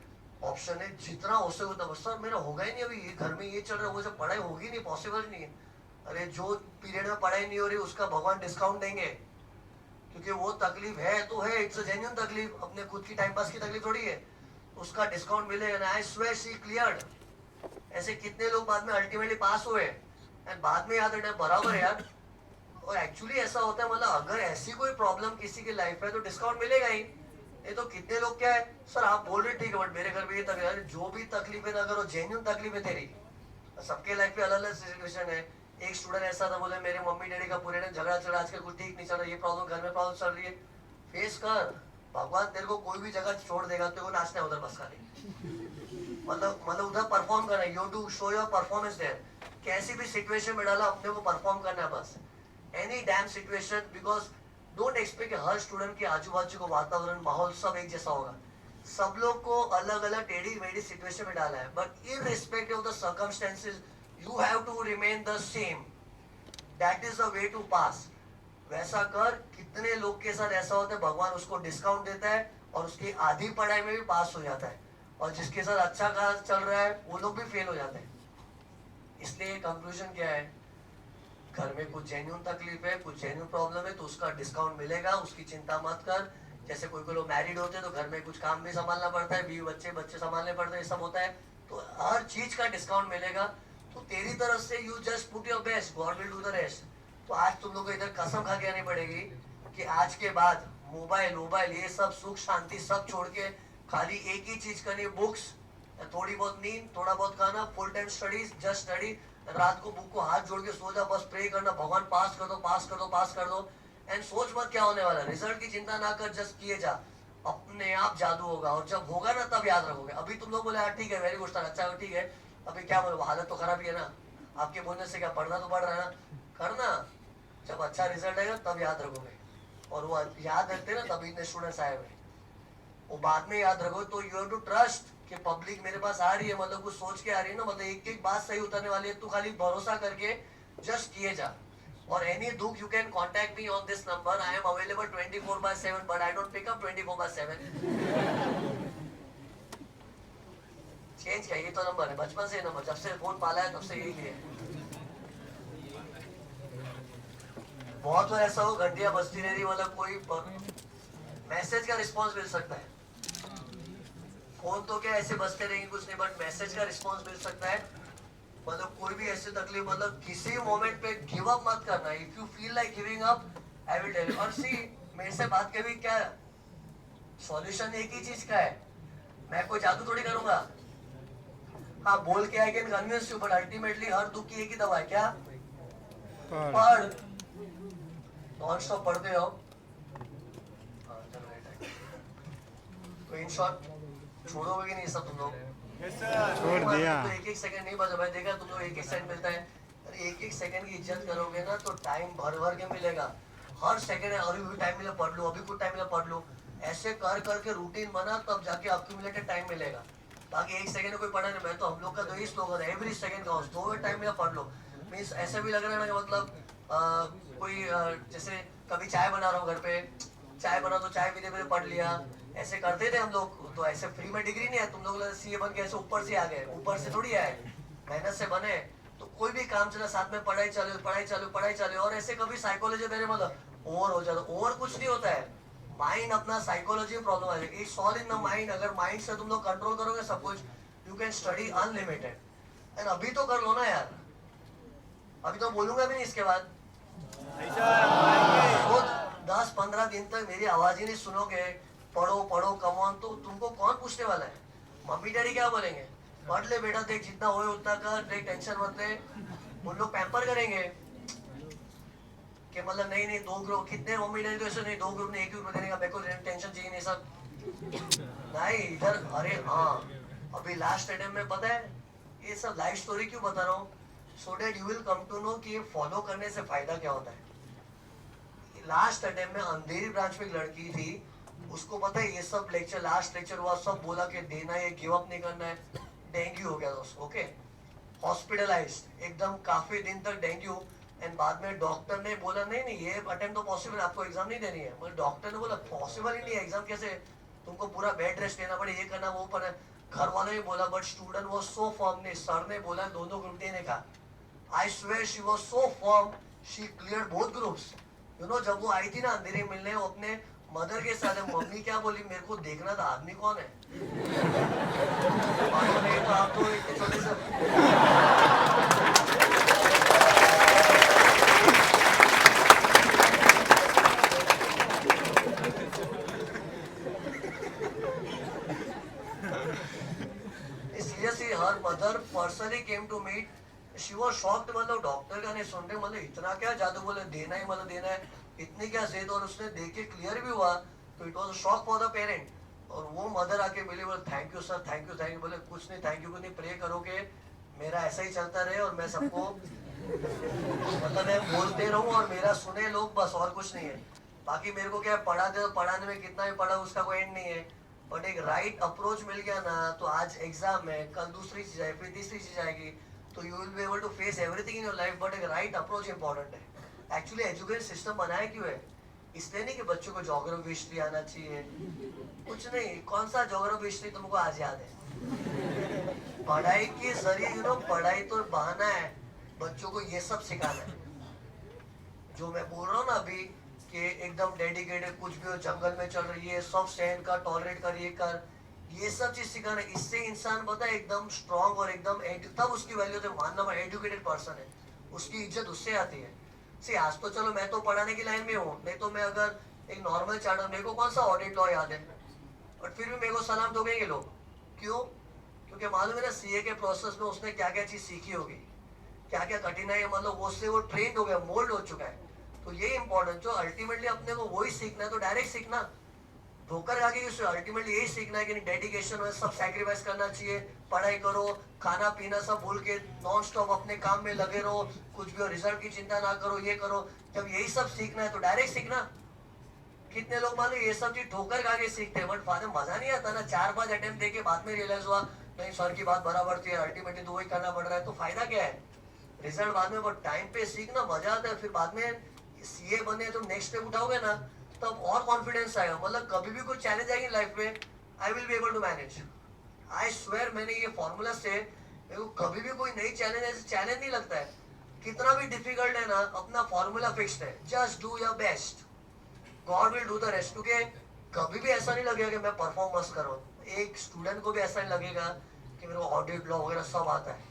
ऑप्शन है जितना हो सके उतना, सर मेरा होगा ही नहीं, अभी ये घर में ये चल रहा है, वो जब पढ़ाई होगी नहीं, पॉसिबल नहीं है। अरे जो पीरियड में पढ़ाई नहीं हो रही उसका भगवान डिस्काउंट देंगे, क्योंकि वो तकलीफ है तो है, इट्स अ जेन्युइन तकलीफ, अपने खुद की टाइम पास की तकलीफ थोड़ी है, उसका डिस्काउंट मिलेगा ना। I swear she cleared. ऐसे कितने लोग बाद में अल्टीमेटली पास हुए एंड बाद में याद रखना बराबर है यार। और एक्चुअली ऐसा होता है, मतलब अगर ऐसी कोई प्रॉब्लम किसी की लाइफ में तो डिस्काउंट मिलेगा ही। ये तो कितने लोग क्या है, सर आप बोल रहे ठीक है बट मेरे घर में ये तकलीफ है, जो भी तकलीफ है ना अगर वो जेन्युइन तकलीफ है तेरी, सबके लाइफ में अलग अलग सिचुएशन है। एक स्टूडेंट ऐसा था, बोले मेरे मम्मी डैडी का पूरे दिन झगड़ा चल रहा, आजकल कुछ ठीक नहीं चल रहा, ये प्रॉब्लम घर में प्रॉब्लम चल रही है, फेस कर, भगवान तेरे को कोई भी जगह छोड़ देगा, तेरे को नाचना है उधर बस खाली, मतलब उधर परफॉर्म करना है, you to show your performance there. कैसी भी सिचुएशन में डाला अपने को परफॉर्म करना है बस, any damn situation, because don't expect कि हर स्टूडेंट के आजू बाजू को वातावरण माहौल सब एक जैसा होगा, सब लोग को अलग अलग टेढ़ी मेढ़ी सिचुएशन में डाला है, but irrespective of the circumstances you have to remain the same, that is the way to pass। वैसा कर। कितने लोग के साथ ऐसा होता है भगवान उसको डिस्काउंट देता है और उसकी आधी पढ़ाई में भी पास हो जाता है, और जिसके साथ अच्छा खास चल रहा है वो लोग भी फेल हो जाते हैं। इसलिए कंक्लूजन क्या है, घर में कुछ जेन्युइन तकलीफ है, कुछ जेन्युइन प्रॉब्लम है तो उसका डिस्काउंट मिलेगा, उसकी चिंता मत कर। जैसे कोई लोग मैरिड होते हैं तो घर में कुछ काम भी संभालना पड़ता है, बीवी बच्चे बच्चे संभालने पड़ते हैं, ये सब होता है, तो हर चीज का डिस्काउंट मिलेगा। तो तेरी तरफ से you just put your best, God will do the rest. तो आज तुम लोग को इधर कसम खा के आनी पड़ेगी कि आज के बाद मोबाइल ये सब सुख शांति सब छोड़ के खाली एक ही चीज करनी, बुक्स, थोड़ी बहुत नींद, थोड़ा बहुत खाना, full time studies, just study. रात को बुक को हाथ जोड़ के सो जा, बस प्रे करना भगवान पास कर दो पास कर दो पास कर दो। एंड सोच मत क्या होने वाला, रिजल्ट की चिंता ना कर, जस्ट किए जा, अपने आप जादू होगा। और जब होगा ना तब याद रखोगे। अभी तुम लोग बोले ठीक है वेरी गुड सर, अच्छा है ठीक है, अभी क्या बोलो हालत तो खराब ही है ना, आपके बोलने से क्या, पढ़ना तो पढ़ रहा है ना, करना, जब अच्छा रिजल्ट आएगा तब याद रखोगे। और वो याद रखते ना तभी इतने स्टूडेंट्स आए हुए। वो बाद में याद रखो। तो यू हैव टू ट्रस्ट कि पब्लिक मेरे पास आ रही है, मतलब कुछ सोच के आ रही है ना, मतलब एक एक बात सही उतरने वाली है। तू खाली भरोसा करके जस्ट किए जा। और एनी दुख you can contact me on this number. I am available 24/7 but I don't pick up 24/7। Change किया, ये तो नंबर है बचपन से नंबर, जब से फोन पाला है तब से यही है। बहुत बार ऐसा हो घंटियां बजती रह रही, मतलब कोई मैसेज का रिस्पॉन्स मिल सकता है। फोन तो क्या ऐसे बजते रहेंगे कुछ नहीं, बट मैसेज का रिस्पॉन्स मिल सकता है। मतलब कोई भी ऐसी तकलीफ, मतलब किसी मोमेंट पे गिव अप मत करना। If you feel like giving up, I will tell you. और सी, मेरे से बात कभी क्या सॉल्यूशन एक ही चीज का है, मैं कोई जादू थोड़ी करूंगा। हाँ, बोल के I can convince you, but ultimately हर दुख की एक ही दवा है, क्या? पढ़। नॉन स्टॉप पढ़ते हो। तो इन शॉर्ट छोड़ोगे कि नहीं सब तुम लोग? Yes, sir. छोड़ दिया। तो एक एक सेकंड नहीं बचा। मैं देखा तुम लोग एक एक सेकंड मिलता है, अरे एक एक सेकंड की इज्जत करोगे ना तो टाइम भर भर के मिलेगा। हर सेकंड है, अभी भी टाइम मिला पढ़ लो, अभी कुछ टाइम मिला पढ़ लो। ऐसे कर करके रूटीन बना, तब जाके अक्यूमुलेटेड टाइम मिलेगा। बाकी एक सेकंड में कोई पढ़ा नहीं। मैं तो हम लोग का तो यही स्लोगन है, every second counts. 2 minute time मिला पढ़ लो। मीन्स ऐसा भी लग रहा है ना कि मतलब कोई जैसे कभी चाय बना रहा हूँ घर पे, चाय बना तो चाय पीते पीते पढ़ लिया, ऐसे करते थे हम लोग। तो ऐसे फ्री में डिग्री नहीं है, तुम लोग सीए बन के ऐसे ऊपर से आ गए, ऊपर से थोड़ी आए, मेहनत से बने। तो कोई भी काम चला साथ में पढ़ाई चालू, पढ़ाई चालू, पढ़ाई चालू। और ऐसे कभी साइकोलॉजी मेरे मतलब ओवर हो जाता, ओवर कुछ नहीं होता है। माइंड अपना साइकोलॉजी प्रॉब्लम आ जाएगी, it's all in the mind. अगर माइंड से तुम लोग कंट्रोल करोगे सब कुछ, you can study unlimited. And अभी तो कर लो ना यार, अभी तो बोलूंगा भी नहीं इसके बाद। नहीं सर, वो 10-15 दिन तक मेरी आवाज ही नहीं सुनोगे, पढ़ो पढ़ो कमॉन, तो तुमको कौन पूछने वाला है? मम्मी डैडी क्या बोलेंगे? पढ़ ले बेटा, देख जितना होए उतना कर, देख टेंशन मत ले। उन लोग पैम्पर करेंगे कि मतलब नहीं नहीं 2 ग्रुप, कितने मम्मी डैडी तो ऐसे नहीं 2 ग्रुप ने 1 ग्रुप देने का, मेरे को टेंशन चाहिए नहीं सब नहीं इधर। अरे हाँ, अभी लास्ट अटेम्प्ट में पता है ये सब लाइफ स्टोरी क्यों बता रहा हूँ? So that you will come to know कि ये फॉलो करने से फायदा क्या होता है। लास्ट अटेम्प्ट में अंधेरी ब्रांच में एक लड़की थी, उसको पता है ये सब लेक्चर, लास्ट लेक्चर हुआ, सब बोला कि देना है, गिव अप नहीं करना है। डेंगू हो गया दोस्त, ओके, हॉस्पिटलाइज्ड एकदम काफी दिन तक डेंगू। एंड बाद में डॉक्टर ने बोला नहीं नहीं ये अटेम्प्ट तो पॉसिबल है, आपको एग्जाम नहीं देनी है। मतलब डॉक्टर ने बोला पॉसिबल ही नहीं है, एग्जाम कैसे, तुमको पूरा बेड रेस्ट लेना पड़े, ये करना वो पर। घर वालों ने बोला, but student was so firm. ने सर ने बोला दोनों ग्रुप देने का। I swear she was so firm, she cleared both groups. You know, जब वो आई थी ना अंधेरे मिलने, वो अपने मदर के साथ, मम्मी क्या बोली, मेरे को देखना था आदमी कौन है। नहीं तो आप तो इतने छोटे से seriously her mother personally came to meet, she was shocked. मतलब डॉक्टर का नहीं सुन रहे, मतलब इतना क्या जादू, बोले देना ही मतलब देना है, इतनी क्या जिद। और उसने देख के क्लियर भी हुआ, तो it was a shock for the parent. और वो मदर आके मिली, बोले thank you sir, thank you thank you. बोले कुछ नहीं, थैंक यू को नहीं, प्रे करो कि मेरा ऐसा ही चलता रहे और मैं सबको मतलब मैं बोलते रहूं और मेरा सुने लोग, बस और कुछ नहीं है। बाकी मेरे को क्या पढ़ा दे, पढ़ाने में कितना भी पढ़ा उसका कोई एंड नहीं है। बट एक राइट अप्रोच मिल गया ना, तो आज एग्जाम है, कल दूसरी चीज है, फिर तीसरी चीज आएगी, तो you will be able to face everything in your life. But एक राइट अप्रोच इंपॉर्टेंट है। एक्चुअली एजुकेशन सिस्टम बनाया क्यों है? इसलिए नहीं कि बच्चों को ज्योग्राफी हिस्ट्री आना चाहिए, कुछ नहीं। कौन सा ज्योग्राफी हिस्ट्री तुमको आज याद है? पढ़ाई के जरिए, यू नो, पढ़ाई तो बहाना है, बच्चों को ये सब सिखाना है। जो मैं बोल रहा हूँ ना अभी कि एकदम डेडिकेटेड, कुछ भी हो, जंगल में चल रही है, सब सहन कर, टॉलरेट कर, ये कर, ये सब चीज सिखाना। इससे इंसान पता है एकदम स्ट्रॉन्ग और एकदम तब उसकी वैल्यू तो मानना एजुकेटेड पर्सन है, उसकी इज्जत उससे आती है। सी आज तो चलो मैं तो पढ़ाने की लाइन में हूँ, नहीं तो मैं अगर एक नॉर्मल चार्टर, मेरे को कौन सा ऑडिट लॉ याद है, बट फिर भी मेरे को सलाम दोगे लोग। क्यों? क्योंकि मालूम है ना सीए के प्रोसेस में उसने क्या क्या चीज सीखी होगी, क्या क्या कठिनाई है, मतलब वो से वो ट्रेंड हो गया, मोल्ड हो चुका है। तो ये इंपॉर्टेंट, जो अल्टीमेटली अपने को वही सीखना है, तो डायरेक्ट सीखना, धोकर खा के अल्टीमेटली यही सीखना है कि डेडिकेशन है, सब सैक्रिफाइस करना चाहिए, पढ़ाई करो, खाना पीना सब भूल के नॉन स्टॉप अपने काम में लगे रहो, कुछ भी हो रिजल्ट की चिंता ना करो, ये करो। जब यही सब सीखना है तो डायरेक्ट सीखना, कितने लोग मानो ये सब चीज ठोकर खा के सीखते हैं, बट बाद में मजा नहीं आता ना। 4-5 अटेम्प्ट देके बाद में रियलाइज हुआ नहीं सर की बात बराबर थी, अल्टीमेटली तो वही करना पड़ रहा है, तो फायदा क्या है? रिजल्ट बाद में, बट टाइम पे सीखना मजा आता है। फिर बाद में सीए बने तुम नेक्स्ट स्टेप उठाओगे ना, तब और कॉन्फिडेंस आएगा। मतलब कभी भी कोई चैलेंज आएगी लाइफ में, I will be able to manage. I swear, मैंने ये फॉर्मूला से मेरे को कभी भी कोई नई चैलेंज ऐसे चैलेंज नहीं लगता है। कितना भी डिफिकल्ट है ना, अपना फॉर्मूला फिक्स्ड है, just do your best, God will do the rest. क्योंकि कभी भी ऐसा नहीं लगेगा कि मैं परफॉर्म मस्त करूँ। एक स्टूडेंट को भी ऐसा नहीं लगेगा कि मेरे को ऑडिट लॉ वगैरह सब आता है,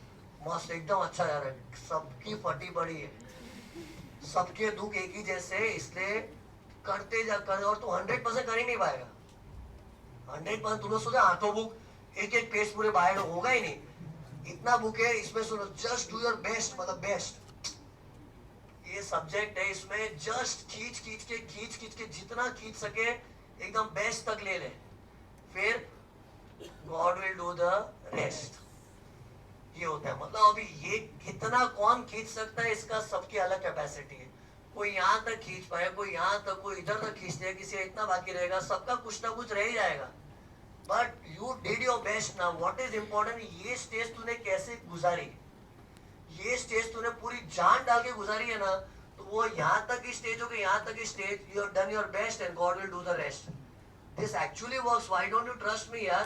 मस्त एकदम अच्छा जा रहा है। सबकी फटी पड़ी है, सबके दुख एक ही जैसे, इसलिए करते जा कर, और तू 100% कर ही नहीं पाएगा। 100% तुमने सोचा हाथों बुक एक एक पेज पूरे बाहर होगा ही नहीं, इतना बुक है इसमें। सुनो, जस्ट डू योर बेस्ट, मतलब बेस्ट। ये सब्जेक्ट है, इसमें जस्ट खींच खींच के जितना खींच सके एकदम बेस्ट तक ले ले, फिर God will do the rest. ये होता है। मतलब अभी ये कितना कौन खींच सकता है, इसका सबकी अलग कैपेसिटी है। कोई यहाँ तक खींच पाए, कोई यहाँ तक, कोई इधर तक खींचते हैं, किसी इतना बाकी रहेगा, सबका कुछ ना कुछ रह ही जाएगा। But you did your best ना। व्हाट इज इम्पोर्टेंट, ये स्टेज तूने कैसे गुजारी, ये स्टेज तूने पूरी जान डाल के गुजारी है ना, तो वो यहाँ तक की स्टेज हो गई, यहाँ तक की stage. You have done your best and God will do the rest. This actually works. Why don't you trust me यार?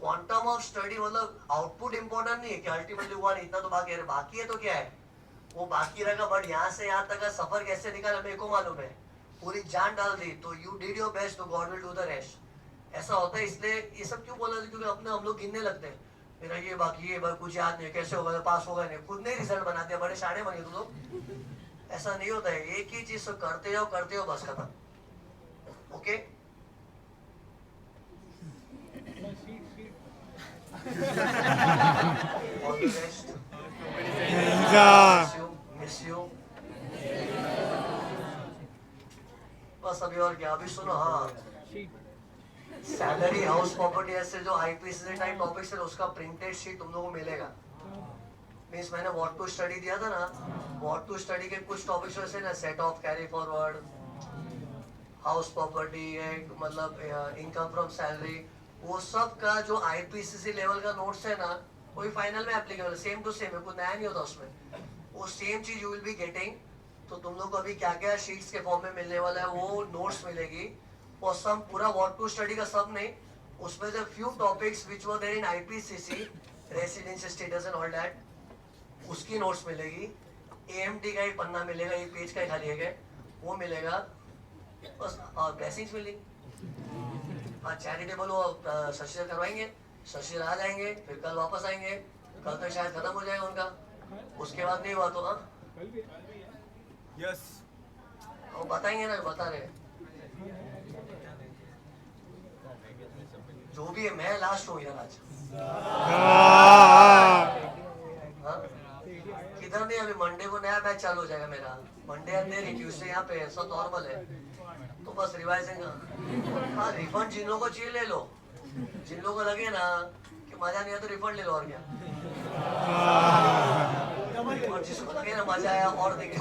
क्वांटम ऑफ स्टडी, मतलब आउटपुट इंपॉर्टेंट नहीं है कि अल्टीमेटली हुआ नहीं, इतना तो बाकी है। बाकी है तो क्या है, वो बाकी रहेगा, बट यहाँ से यहाँ तक का सफर कैसे निकाला मेरे को मालूम है। पूरी जान डाल दी, तो यू डिड योर बेस्ट, तो God will do the rest. ऐसा होता है। इसलिए ये सब क्यों बोला, क्योंकि अपने हम लोग गिनने लगते हैं, मेरा ये बाकी है, कुछ याद नहीं, कैसे होगा, पास होगा नहीं, खुद नहीं रिजल्ट बनाते, बड़े शाणे बने तुम लोग। ऐसा नहीं होता है, एक ही चीज करते जाओ बस खत्म। Okay, all the best, 인사. Miss you. बस अभी और क्या, अभी सुनो। हाँ, सैलरी, हाउस प्रॉपर्टी, ऐसे जो आईपीसी टाइप टॉपिक्स है, उसका प्रिंटेड शीट तुम लोगों को मिलेगा। मीन्स मैंने व्हाट टू स्टडी दिया था ना, व्हाट टू स्टडी के कुछ टॉपिक्स वैसे ना, set of, carry forward, house property, मतलब इनकम फ्रॉम सैलरी, वो सब का जो आईपीसीसी लेवल का नोट्स है ना, वही फाइनल में एप्लीकेबल, सेम टू सेम है, कुछ नया नहीं होता उसमें। वो सेम चीज यू विल बी गेटिंग। तो तुम लोग को अभी क्या क्या शीट्स के फॉर्म में मिलने वाला है, वो नोट्स मिलेगी। और सब पूरा व्हाट टू स्टडी का सब नहीं, उसमें से few topics which were there in IPCC, residential status and all that, उसकी नोट्स मिलेगी। एएमटी का एक पन्ना मिलेगा, एक पेज का खाली है, वो मिलेगा बस। और ब्लेसिंग्स मिलेगी। हाँ, चैरिटेबल वो शशि से करवाएंगे, शशि आ जाएंगे, फिर कल वापस आएंगे, कल तक शायद खत्म हो जाएगा उनका, उसके बाद नहीं हुआ तो हाँ यस वो बताएंगे ना, बता रहे जो भी है। मैं लास्ट हूँ यार आज। हाँ? किधर नहीं, अभी मंडे को नया बैच चालू हो जाएगा मेरा। मंडे अंधेरी, ट्यूसडे यहाँ पे, सब नॉर्मल है। तो बस रिवाइजिंग। हाँ, रिफंड जिन लोगों को चाहिए ले लो, जिन लोगों को लगे ना कि मजा नहीं आया तो रिफंड ले लो, और क्या। और जिसको लगे ना मजा आया और देंगे।